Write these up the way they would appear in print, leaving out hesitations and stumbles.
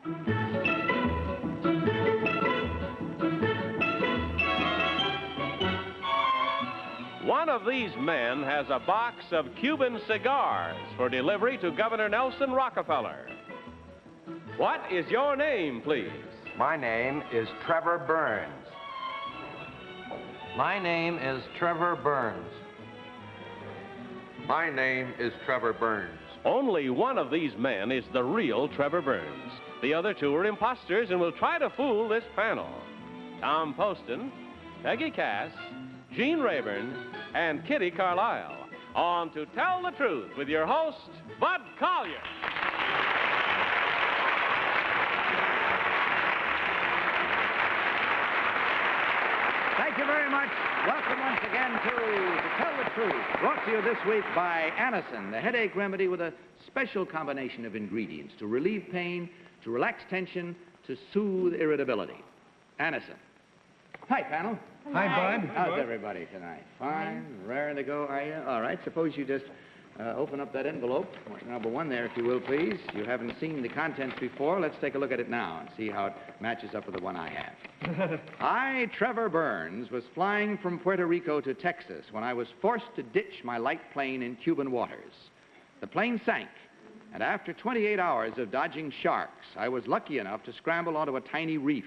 One of these men has a box of Cuban cigars for delivery to Governor Nelson Rockefeller. What is your name, please? My name is Trevor Burns. My name is Trevor Burns. My name is Trevor Burns. Only one of these men is the real Trevor Burns. The other two are imposters and will try to fool this panel. Tom Poston, Peggy Cass, Gene Rayburn, and Kitty Carlisle. On To Tell the Truth with your host, Bud Collier. Thank you very much. Welcome once again to Tell the Truth, brought to you this week by Anacin, the headache remedy with a special combination of ingredients to relieve pain, to relax tension, to soothe irritability. Anacin. Hi, panel. Hi, Bud. How's everybody tonight? Fine, raring to go, are you? All right, suppose you just open up that envelope. Number one there, if you will, please. You haven't seen the contents before. Let's take a look at it now and see how it matches up with the one I have. I, Trevor Burns, was flying from Puerto Rico to Texas when I was forced to ditch my light plane in Cuban waters. The plane sank, and after 28 hours of dodging sharks, I was lucky enough to scramble onto a tiny reef.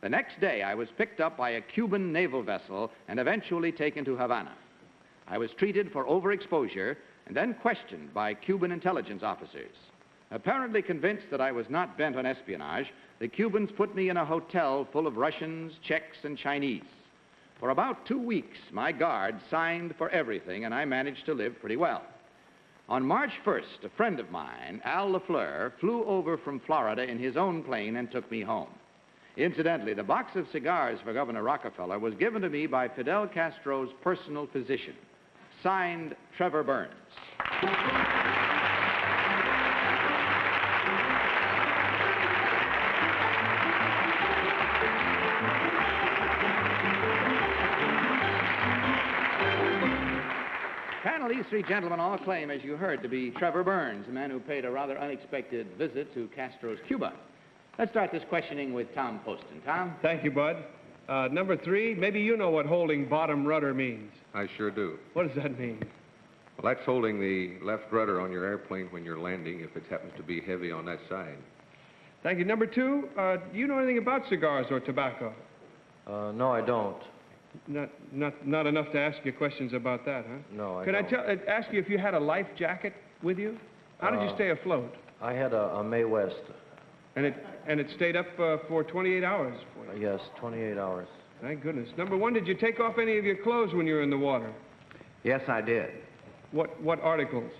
The next day, I was picked up by a Cuban naval vessel and eventually taken to Havana. I was treated for overexposure and then questioned by Cuban intelligence officers. Apparently convinced that I was not bent on espionage, the Cubans put me in a hotel full of Russians, Czechs, and Chinese. For about 2 weeks, my guard signed for everything, and I managed to live pretty well. On March 1st, a friend of mine, Al LaFleur, flew over from Florida in his own plane and took me home. Incidentally, the box of cigars for Governor Rockefeller was given to me by Fidel Castro's personal physician. Signed, Trevor Burns. Panel, these three gentlemen all claim, as you heard, to be Trevor Burns, a man who paid a rather unexpected visit to Castro's Cuba. Let's start this questioning with Tom Poston. Tom? Thank you, Bud. Number 3, maybe you know what holding bottom rudder means. I sure do. What does that mean? Well, that's holding the left rudder on your airplane when you're landing if it happens to be heavy on that side. Thank you. Number 2, do you know anything about cigars or tobacco? No, I don't. Not enough to ask you questions about that, huh? No, I Can don't. I ask you if you had a life jacket with you? How did you stay afloat? I had a May West. And it stayed up for 28 hours for you? Yes, 28 hours. Thank goodness. Number 1, did you take off any of your clothes when you were in the water? Yes, I did. What articles?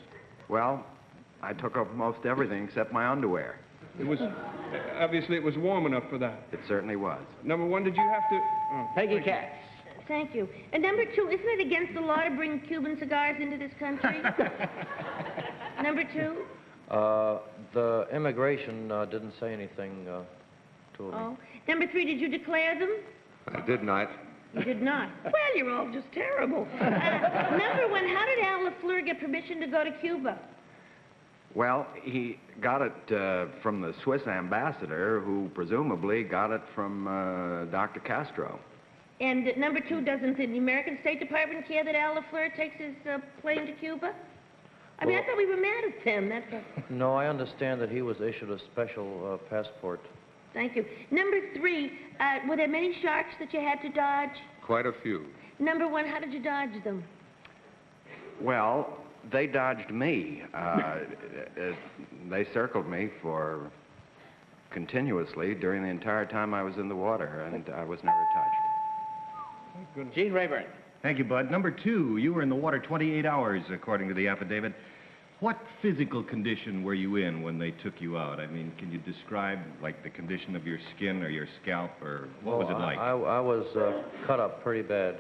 Well, I took off most everything except my underwear. It was, obviously it was warm enough for that. It certainly was. Number 1, did you have to... Oh, Peggy Cass. Thank you. And number 2, isn't it against the law to bring Cuban cigars into this country? Number 2? The immigration didn't say anything to me. Oh. Number 3, did you declare them? I did not. You did not. Well, you're all just terrible. Number 1, how did Al LaFleur get permission to go to Cuba? Well, he got it from the Swiss ambassador, who presumably got it from Dr. Castro. And number 2, doesn't the American State Department care that Al LaFleur takes his plane to Cuba? I mean, I thought we were mad at them. That's a... No, I understand that he was issued a special passport. Thank you. Number 3, were there many sharks that you had to dodge? Quite a few. Number 1, how did you dodge them? Well, they dodged me. They circled me for continuously during the entire time I was in the water, and I was never touched. Gene Rayburn. Thank you, Bud. Number 2, you were in the water 28 hours, according to the affidavit. What physical condition were you in when they took you out? I mean, can you describe, like, the condition of your skin or your scalp, or what was it like? I was cut up pretty bad.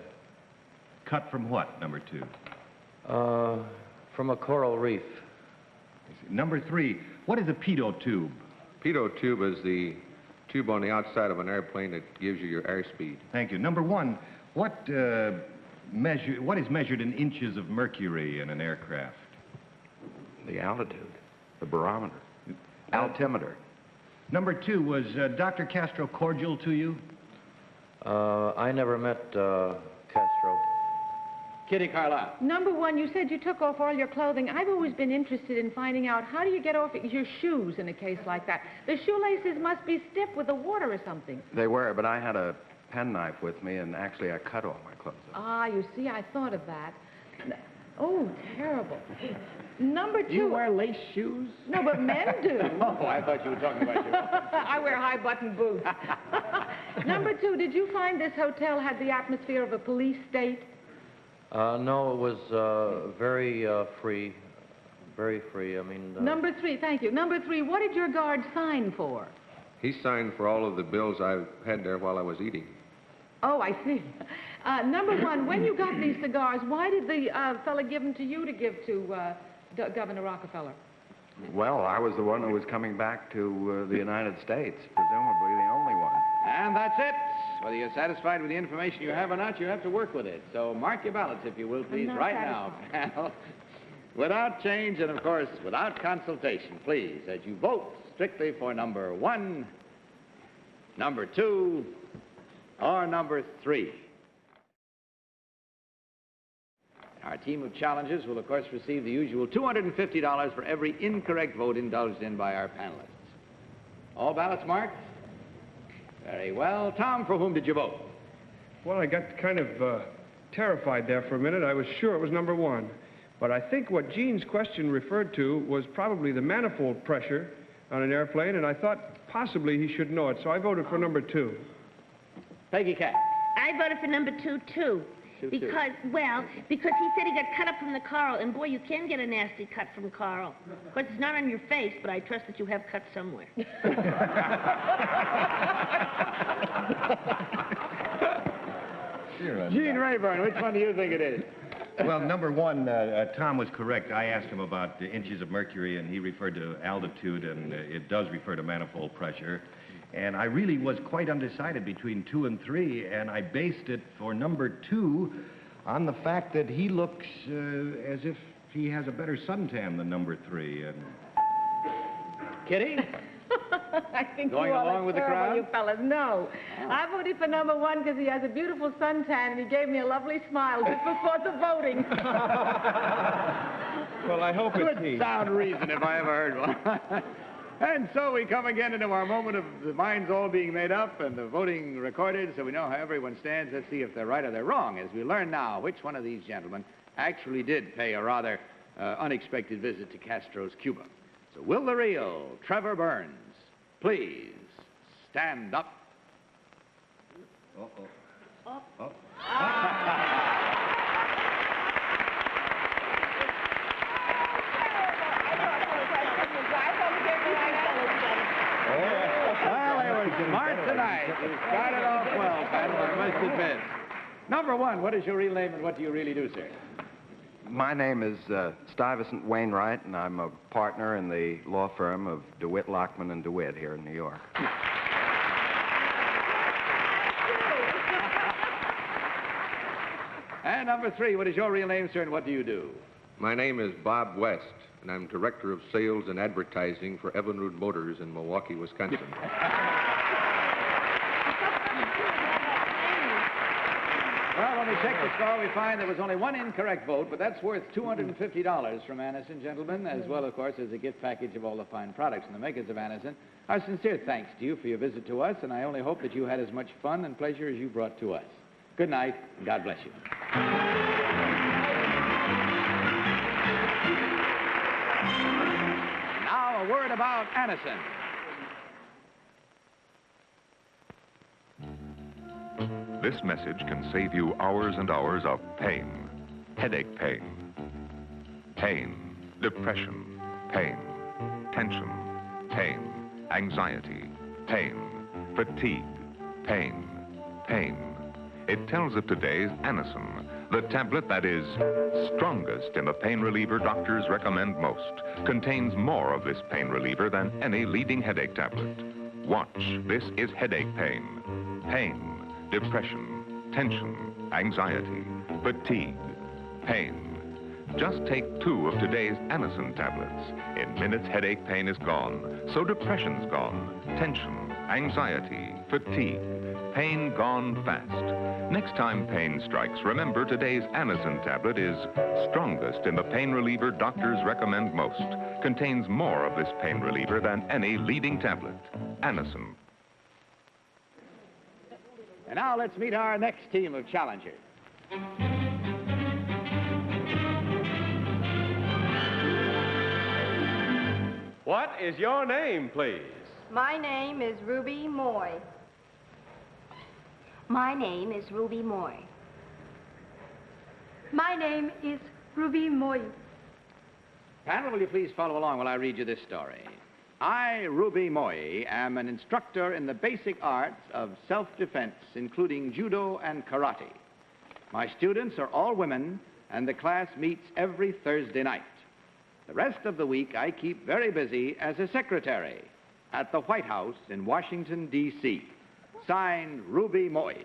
Cut from what, number 2? From a coral reef. Number 3, what is a pitot tube? Pitot tube is the tube on the outside of an airplane that gives you your airspeed. Thank you. Number 1, what is measured in inches of mercury in an aircraft? The altitude, the barometer, altimeter. Number 2, was Dr. Castro cordial to you? I never met Castro. Kitty Carlisle. Number 1, you said you took off all your clothing. I've always been interested in finding out how do you get off your shoes in a case like that. The shoelaces must be stiff with the water or something. They were, but I had a penknife with me, and actually I cut all my clothes off. Ah, you see, I thought of that. Oh, terrible. Number 2. Do you wear lace shoes? No, but men do. Oh, I thought you were talking about you. I wear high-button boots. Number 2, did you find this hotel had the atmosphere of a police state? No, it was very free. Very free. I mean... Number 3, thank you. Number 3, what did your guard sign for? He signed for all of the bills I've had there while I was eating. Oh, I see. Number 1, when you got these cigars, why did the fella give them to you to give to Governor Rockefeller? Well, I was the one who was coming back to the United States, presumably the only one. And that's it. Whether you're satisfied with the information you have or not, you have to work with it. So mark your ballots, if you will, please, right now, panel. Without change and, of course, without consultation, please, as you vote strictly for number 1, number 2, or number 3. Our team of challengers will, of course, receive the usual $250 for every incorrect vote indulged in by our panelists. All ballots marked? Very well. Tom, for whom did you vote? Well, I got kind of terrified there for a minute. I was sure it was number 1. But I think what Gene's question referred to was probably the manifold pressure on an airplane, and I thought possibly he should know it, so I voted for number 2. Peggy Cat. I voted for number 2, too. Because he said he got cut up from the coral, and boy, you can get a nasty cut from coral. Of course, it's not on your face, but I trust that you have cut somewhere. Gene Rayburn, which one do you think it is? Well, number 1, Tom was correct. I asked him about the inches of mercury, and he referred to altitude, and it does refer to manifold pressure. And I really was quite undecided between 2 and 3, and I based it for number 2 on the fact that he looks as if he has a better suntan than number 3. And... Kitty? I think Going you all along are with the terrible, crowd? you fellas. No. I voted for number 1 because he has a beautiful suntan, and he gave me a lovely smile just before the voting. Well, I hope it's he. Good sound reason if I ever heard one. And so we come again into our moment of the minds all being made up and the voting recorded so we know how everyone stands. Let's see if they're right or they're wrong as we learn now which one of these gentlemen actually did pay a rather unexpected visit to Castro's Cuba. So will the real Trevor Burns please stand up? Well, it was smart tonight. You started off well, panel, I must admit. Number 1, what is your real name and what do you really do, sir? My name is Stuyvesant Wainwright, and I'm a partner in the law firm of DeWitt, Lockman, and DeWitt here in New York. And number 3, what is your real name, sir, and what do you do? My name is Bob West, and I'm Director of Sales and Advertising for Evinrude Motors in Milwaukee, Wisconsin. Well, when we check the score, we find there was only 1 incorrect vote, but that's worth $250 from Anison, gentlemen, as well, of course, as a gift package of all the fine products and the makers of Anison. Our sincere thanks to you for your visit to us, and I only hope that you had as much fun and pleasure as you brought to us. Good night, and God bless you. Now, a word about Anison. This message can save you hours and hours of pain, headache pain, pain, depression, pain, tension, pain, anxiety, pain, fatigue, pain, pain. It tells of today's Anison, the tablet that is strongest in the pain reliever doctors recommend most, contains more of this pain reliever than any leading headache tablet. Watch, this is headache pain, pain, depression, tension, anxiety, fatigue, pain. Just take 2 of today's Anacin tablets. In minutes, headache pain is gone. So depression's gone. Tension, anxiety, fatigue. Pain gone fast. Next time pain strikes, remember today's Anacin tablet is strongest in the pain reliever doctors recommend most. Contains more of this pain reliever than any leading tablet. Anacin. And now let's meet our next team of challengers. What is your name, please? My name is Ruby Moy. My name is Ruby Moy. My name is Ruby Moy. Panel, will you please follow along while I read you this story? I, Ruby Moy, am an instructor in the basic arts of self-defense, including judo and karate. My students are all women, and the class meets every Thursday night. The rest of the week, I keep very busy as a secretary at the White House in Washington, D.C. Signed, Ruby Moy.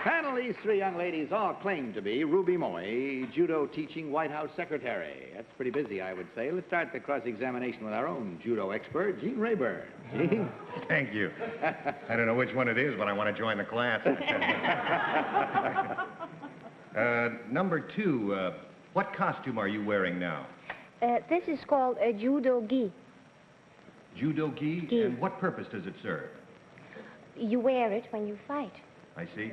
Panel, these 3 young ladies all claim to be Ruby Moy, judo teaching White House secretary. That's pretty busy, I would say. Let's start the cross-examination with our own judo expert, Gene Rayburn. Gene? Thank you. I don't know which one it is, but I want to join the class. Number 2, what costume are you wearing now? This is called a judo gi. Judo gi? Gi. And what purpose does it serve? You wear it when you fight. I see.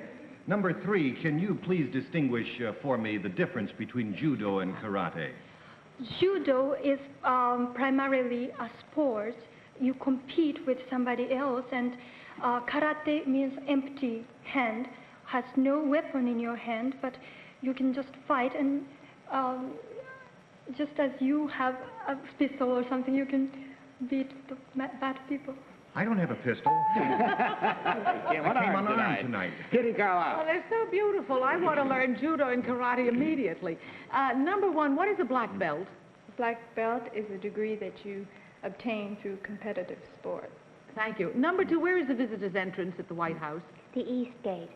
Number 3, can you please distinguish for me the difference between judo and karate? Judo is primarily a sport. You compete with somebody else, and karate means empty hand, has no weapon in your hand, but you can just fight, and just as you have a pistol or something, you can beat the bad people. I don't have a pistol. I came unarmed tonight. Kitty Carlisle. Oh, they're so beautiful. I want to learn judo and karate immediately. Number 1, what is a black belt? Black belt is a degree that you obtain through competitive sport. Thank you. Number 2, where is the visitor's entrance at the White House? The East Gate.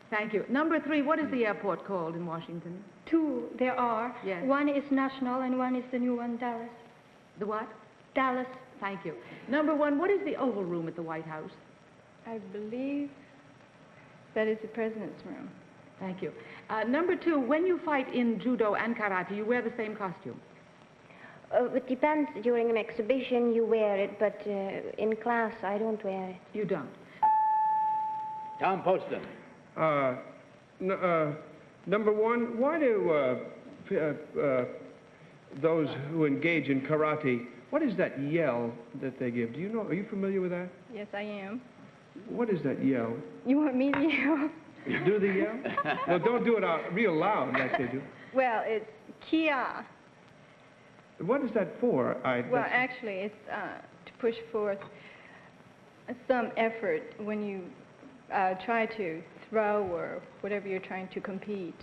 Thank you. Number 3, what is the airport called in Washington? 2 there are. Yes. One is National and one is the new one, Dallas. The what? Dallas. Thank you. Number 1, what is the Oval Room at the White House? I believe that is the president's room. Thank you. Number 2, when you fight in judo and karate, you wear the same costume? It depends. During an exhibition, you wear it, but in class, I don't wear it. You don't? Tom Poston. Number 1, why do those who engage in karate, what is that yell that they give? Do you know? Are you familiar with that? Yes, I am. What is that yell? You want me to yell? Do the yell? Well, don't do it out real loud like they do. Well, it's Kia. What is that for? Well, actually, it's to push forth some effort when you try to throw or whatever you're trying to compete.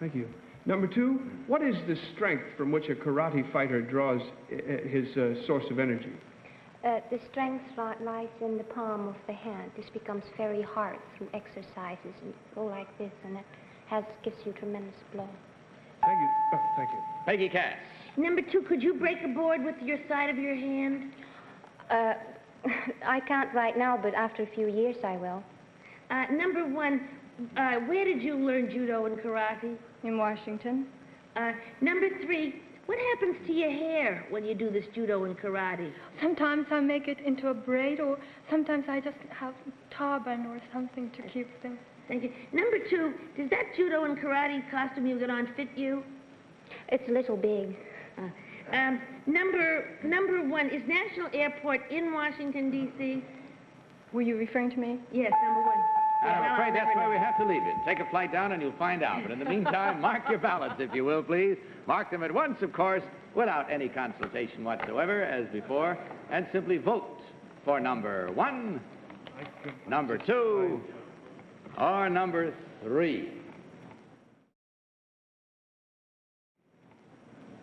Thank you. Number 2, what is the strength from which a karate fighter draws his source of energy? The strength lies in the palm of the hand. This becomes very hard through exercises. And go like this, and it gives you tremendous blow. Thank you. Oh, thank you. Peggy Cass. Number 2, could you break a board with your side of your hand? I can't right now, but after a few years I will. Number 1, where did you learn judo and karate? In Washington. Number 3, what happens to your hair when you do this judo and karate? Sometimes I make it into a braid, or sometimes I just have turban or something to keep them. Thank you. Number 2, does that judo and karate costume you got on fit you? It's a little big. Number 1, is National Airport in Washington, D.C.? Were you referring to me? Yes, number 1. I'm afraid that's where we have to leave it. Take a flight down and you'll find out. But in the meantime, mark your ballots, if you will, please. Mark them at once, of course, without any consultation whatsoever, as before, and simply vote for number 1, number 2, or number 3.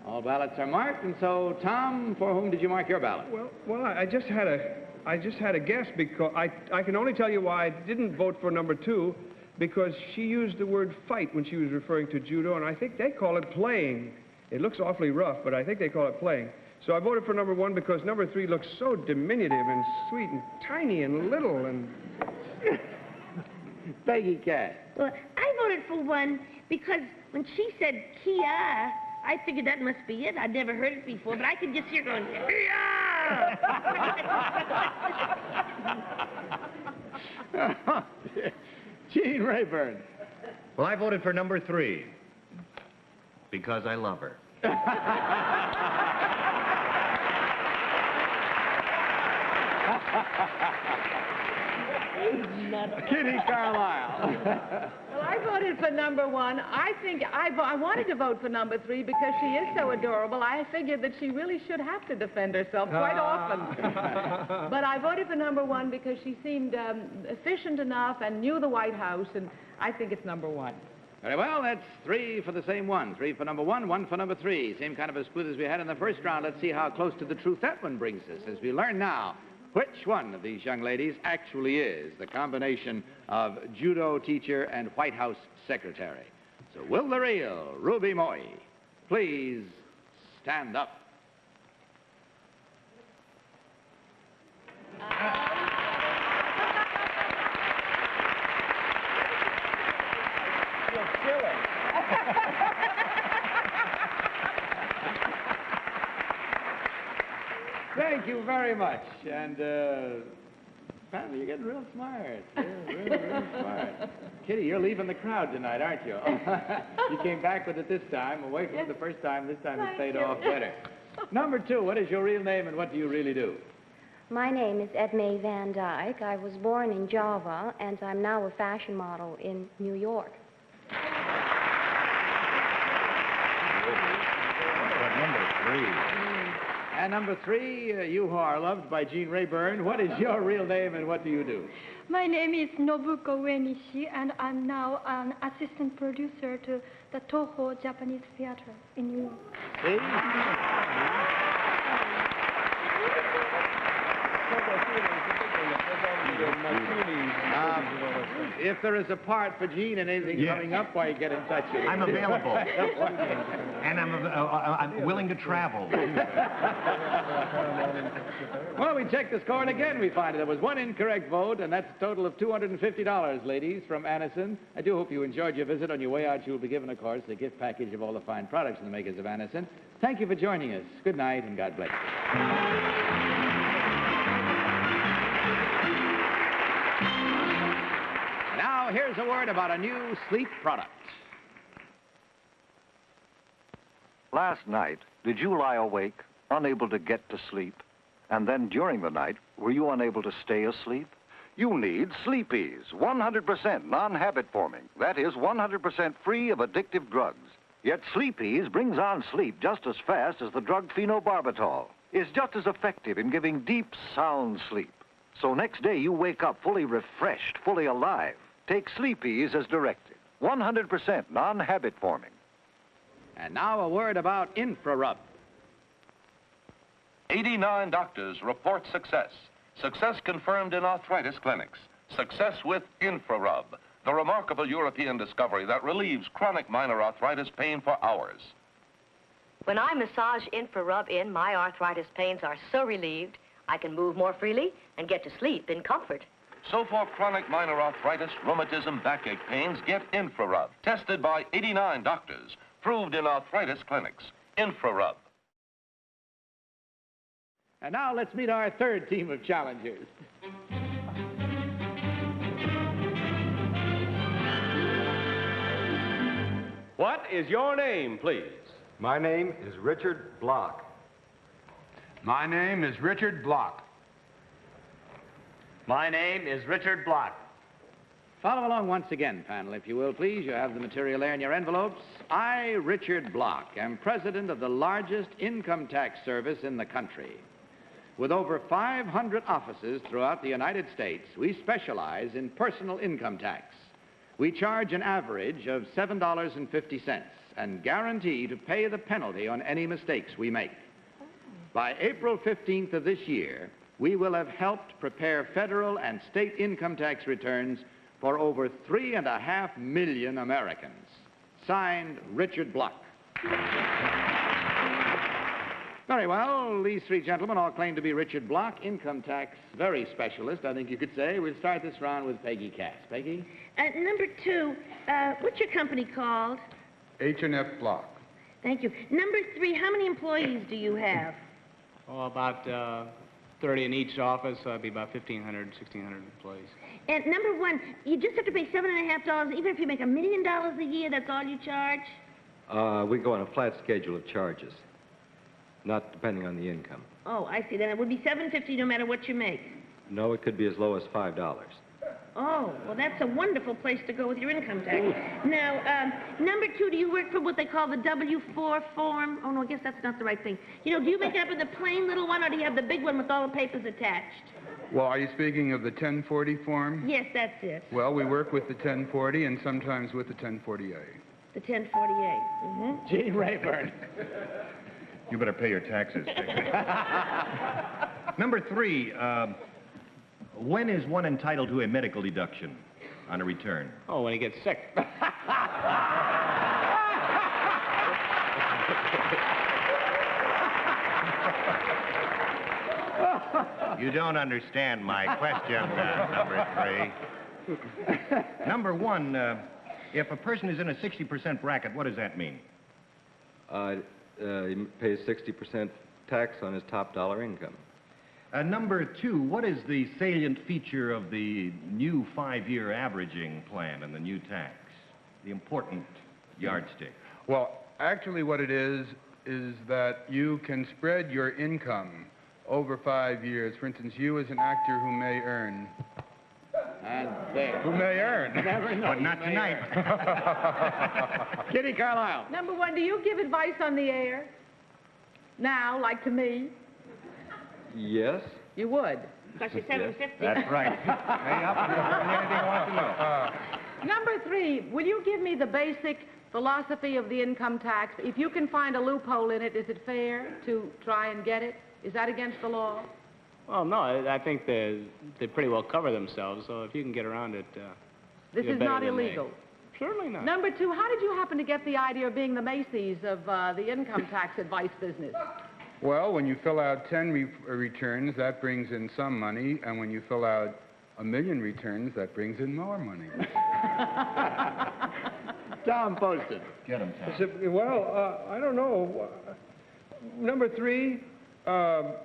All All ballots are marked, and so, Tom, for whom did you mark your ballot? Well, I just had a guess because I can only tell you why I didn't vote for number 2, because she used the word fight when she was referring to judo, and I think they call it playing. It looks awfully rough, but I think they call it playing. So I voted for number 1 because number 3 looks so diminutive and sweet and tiny and little and... Peggy Cass. Well, I voted for 1 because when she said Kia, I figured that must be it. I'd never heard it before, but I could just hear going, Kia! Gene Rayburn. Well, I voted for number 3 because I love her. Kitty Carlisle. Well, I voted for number 1. I think I wanted to vote for number 3 because she is so adorable. I figured that she really should have to defend herself quite often. But I voted for number 1 because she seemed efficient enough and knew the White House, and I think it's number 1. Very well, that's 3 for the same one. 3 for number 1, 1 for number 3. Same kind of a split as we had in the first round. Let's see how close to the truth that one brings us as we learn now which one of these young ladies actually is the combination of judo teacher and White House secretary. So will the real Ruby Moy please stand up? Thank you very much. And, Pamela, you're getting real smart. Real smart. Kitty, you're leaving the crowd tonight, aren't you? You came back with it this time, away from it the first time. This time it paid off better. Number 2, what is your real name and what do you really do? My name is Edme Van Dyke. I was born in Java, and I'm now a fashion model in New York. Number 3. And number 3, you who are loved by Gene Rayburn, what is your real name and what do you do? My name is Nobuko Uenishi, and I'm now an assistant producer to the Toho Japanese Theater in New York. See? If there is a part for Gene and anything coming up, why get in touch with him? I'm available. And I'm willing to travel. Well, we check the score, and again we find there was 1 incorrect vote, and that's a total of $250, ladies, from Anison. I do hope you enjoyed your visit. On your way out, you will be given, of course, a gift package of all the fine products from the makers of Anison. Thank you for joining us. Good night, and God bless you. Now, here's a word about a new sleep product. Last night, did you lie awake, unable to get to sleep? And then during the night, were you unable to stay asleep? You need Sleep Ease, 100% non-habit forming. That is, 100% free of addictive drugs. Yet Sleep Ease brings on sleep just as fast as the drug phenobarbital. It's just as effective in giving deep, sound sleep. So next day you wake up fully refreshed, fully alive. Take Sleep Ease as directed. 100% non-habit forming. And now a word about InfraRub. 89 doctors report success. Success confirmed in arthritis clinics. Success with InfraRub, the remarkable European discovery that relieves chronic minor arthritis pain for hours. When I massage InfraRub in, my arthritis pains are so relieved, I can move more freely and get to sleep in comfort. So for chronic minor arthritis, rheumatism, backache pains, get InfraRub. Tested by 89 doctors. Proved in arthritis clinics. InfraRub. And now let's meet our third team of challengers. What is your name, please? My name is Richard Block. My name is Richard Block. My name is Richard Block. Follow along once again, panel, if you will, please. You have the material there in your envelopes. I, Richard Block, am president of the largest income tax service in the country. With over 500 offices throughout the United States, we specialize in personal income tax. We charge an average of $7.50. and guarantee to pay the penalty on any mistakes we make. By April 15th of this year, we will have helped prepare federal and state income tax returns for over 3.5 million Americans. Signed, Richard Block. Very well, these three gentlemen all claim to be Richard Block, income tax very specialist, I think you could say. We'll start this round with Peggy Cass. Peggy? Number 2, what's your company called? H&F Block. Thank you. Number 3, how many employees do you have? Oh, about 30 in each office, so that'd be about 1,500, 1,600 employees. And number 1, you just have to pay $7.50, even if you make $1 million a year, that's all you charge? We go on a flat schedule of charges, not depending on the income. Oh, I see. Then it would be $7.50 no matter what you make. No, it could be as low as $5. Oh, well, that's a wonderful place to go with your income tax. Now, number 2, do you work for what they call the W-4 form? Oh, no, I guess that's not the right thing. You know, do you make it up in the plain little one, or do you have the big one with all the papers attached? Well, are you speaking of the 1040 form? Yes, that's it. Well, we work with the 1040 and sometimes with the 1040A. The 1048. Mm-hmm. Gene Rayburn. You better pay your taxes. Number 3, when is one entitled to a medical deduction on a return? Oh, when he gets sick. You don't understand my question, number 3. Number 1, if a person is in a 60% bracket, what does that mean? He pays 60% tax on his top dollar income. Number 2, what is the salient feature of the new 5-year averaging plan and the new tax? The important yardstick. Well, actually what it is that you can spread your income over 5 years. For instance, you as an actor who may earn. And there. Who may earn. Never know. But not tonight. Kitty Carlisle. Number 1, do you give advice on the air? Now, like to me? Yes. You would? Because you're $7.50. That's right. Pay up and anything you want to know. Number 3, will you give me the basic philosophy of the income tax? If you can find a loophole in it, is it fair to try and get it? Is that against the law? Well, no, I think they pretty well cover themselves, so if you can get around it, This you're is better not than illegal. they. Certainly not. Number 2, how did you happen to get the idea of being the Macy's of the income tax advice business? Well, when you fill out 10 returns, that brings in some money, and when you fill out 1 million returns, that brings in more money. Tom Poston. Get him, Tom. Well, I don't know. Number 3, how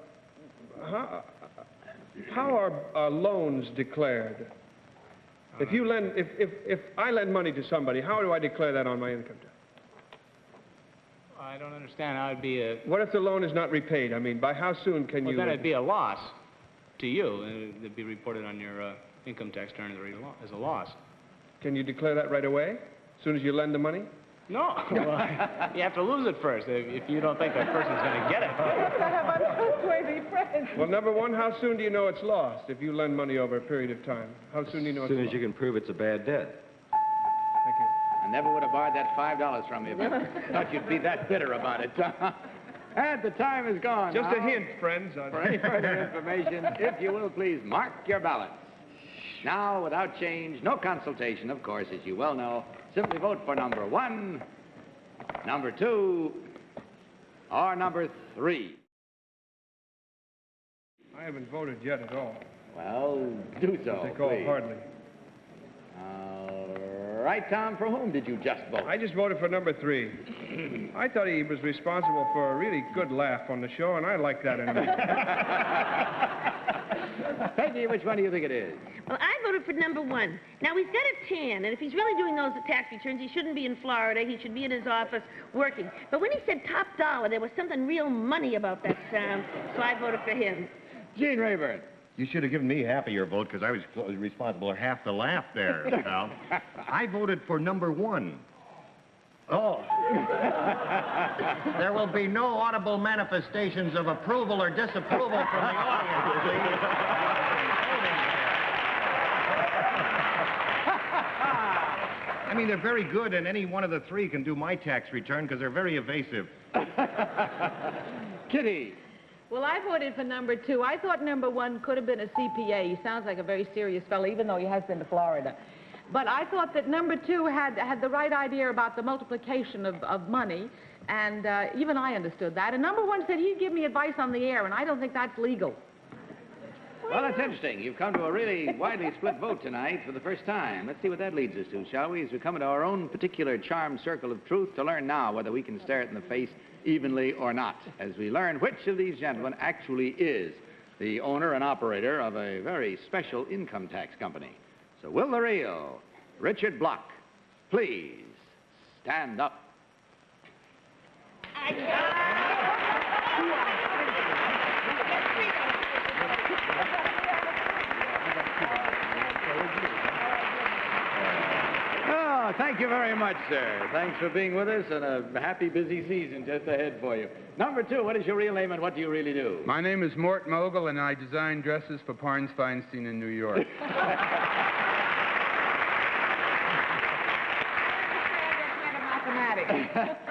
are loans declared? If I lend money to somebody, how do I declare that on my income tax? I don't understand how it'd be a... What if the loan is not repaid? I mean, by how soon can Well, you... then it'd be a loss to you, and it'd be reported on your income tax return as a loss. Can you declare that right away, as soon as you lend the money? No. Well, you have to lose it first if you don't think that person's going to get it. Well, number 1, how soon do you know it's lost if you lend money over a period of time? How soon do you know As it's soon as lost? you can prove it's a bad debt. Thank you. I never would have borrowed that $5 from you if I thought you'd be that bitter about it. And the time is gone. Just now. a hint, friends. For any further information, if you will, please mark your ballots. Now, without change, no consultation, of course, as you well know. Simply vote for number 1, number 2, or number 3. I haven't voted yet at all. Well, do so, They call please. hardly. All right, Tom, for whom did you just vote? I just voted for number 3. I thought he was responsible for a really good laugh on the show, and I like that in him. Peggy, which one do you think it is? Well, I voted for number 1. Now, he's got a tan, and if he's really doing those tax returns, he shouldn't be in Florida. He should be in his office working. But when he said top dollar, there was something real money about that sound, so I voted for him. Gene Rayburn. You should have given me half of your vote because I was responsible for half the laugh there, Al. I voted for number 1. Oh. There will be no audible manifestations of approval or disapproval from the audience, please. I mean, they're very good, and any one of the three can do my tax return because they're very evasive. Kitty. Well, I voted for number 2. I thought number 1 could have been a CPA. He sounds like a very serious fellow, even though he has been to Florida. But I thought that number 2 had the right idea about the multiplication of money, and even I understood that. And number 1 said he'd give me advice on the air, and I don't think that's legal. Well, that's interesting. You've come to a really widely split vote tonight for the first time. Let's see what that leads us to, shall we? As we come into our own particular charmed circle of truth to learn now whether we can stare it in the face evenly or not, as we learn which of these gentlemen actually is the owner and operator of a very special income tax company. So will the real Richard Block please stand up? Oh, thank you very much, sir. Thanks for being with us, and a happy, busy season just ahead for you. Number 2, what is your real name and what do you really do? My name is Mort Mogul, and I design dresses for Parnes Feinstein in New York.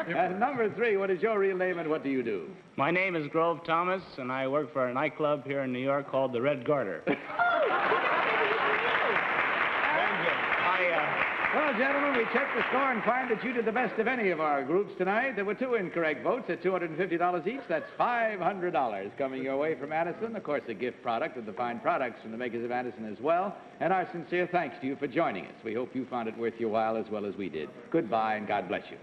And number 3, what is your real name and what do you do? My name is Grove Thomas, and I work for a nightclub here in New York called the Red Garter. Well, gentlemen, we checked the score and find that you did the best of any of our groups tonight. There were 2 incorrect votes at $250 each. That's $500 coming your way from Addison. Of course, a gift product of the fine products from the makers of Addison as well. And our sincere thanks to you for joining us. We hope you found it worth your while as well as we did. Goodbye, and God bless you.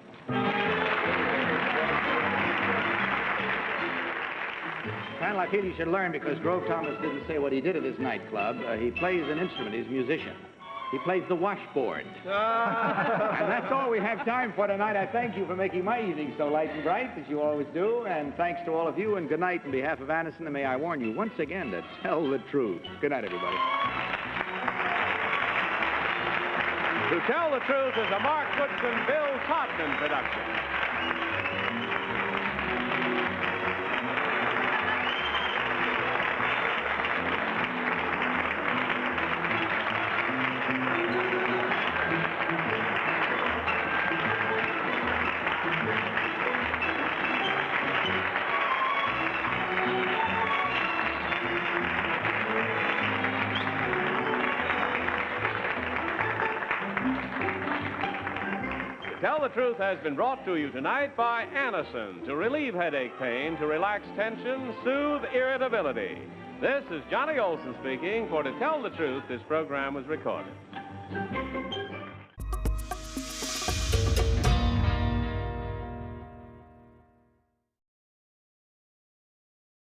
Kind of like he should learn, because Grove Thomas didn't say what he did at his nightclub. He plays an instrument. He's a musician. He plays the washboard. And that's all we have time for tonight. I thank you for making my evening so light and bright, as you always do. And thanks to all of you, and good night on behalf of Addison. And may I warn you once again to tell the truth. Good night, everybody. To Tell the Truth is a Mark Woodson, Bill Todman production. Tell the Truth has been brought to you tonight by Anacin, to relieve headache pain, to relax tension, soothe irritability. This is Johnny Olson speaking. For To Tell the Truth, this program was recorded.